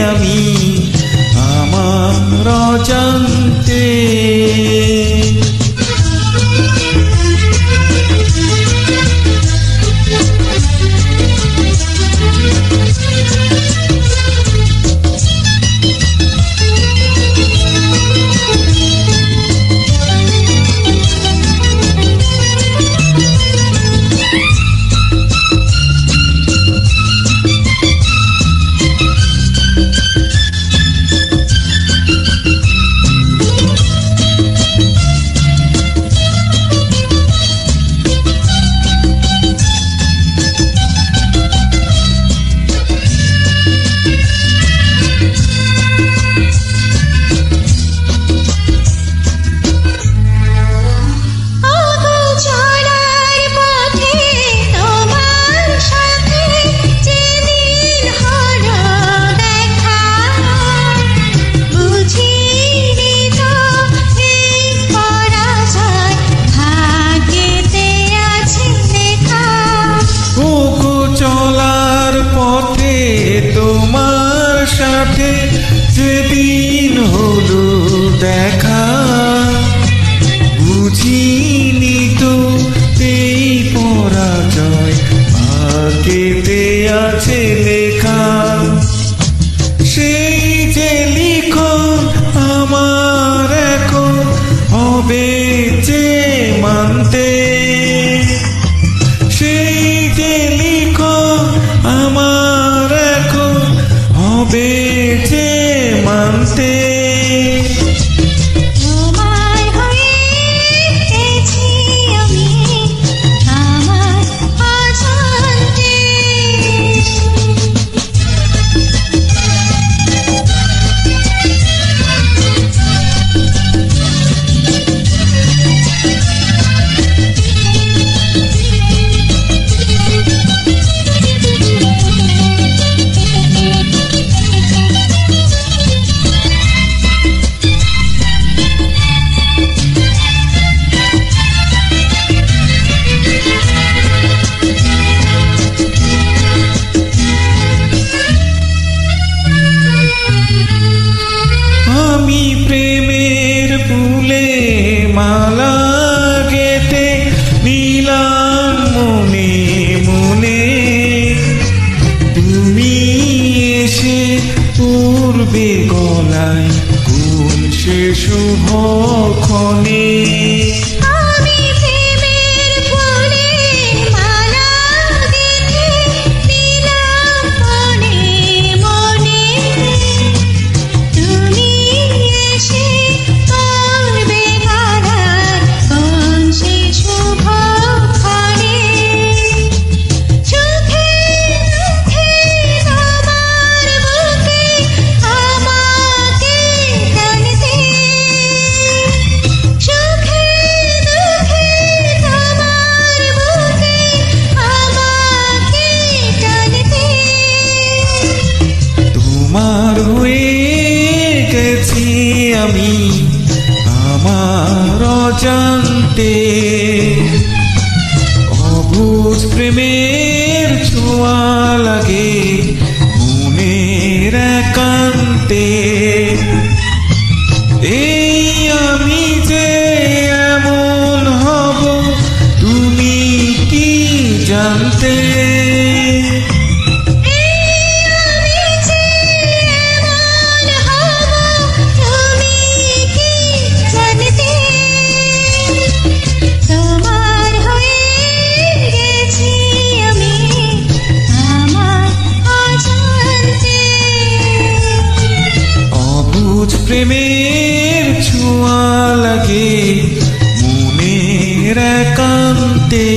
আমি আমার অজান্তে। তোমার সাথে যেদিন হলো দেখা, বুঝিনি তো এই পরাজয় ভাগ্যেতে আছে লেখা। সেই যে লিখন আমার এখন হবে যে মানতে, সেই যে লিখন আমার বেঁচে মানতে। তোমার হয়ে গেছি আমি আমার অজান্তে। আমি প্রেমের ফুলে মালা গেতে নিলাম মনে মনে, তুমি এসে পড়বে গলায় কোন সে শুভক্ষণে। তোমার হয়ে গেছি আমি আমার অজান্তে, অবুঝ প্রেমের ছোঁয়া লাগে মনের একান্তে। এই আমি যে এমন হব তুমি কি জানতে? প্রেমের ছোঁয়া লাগে মনের একান্তে।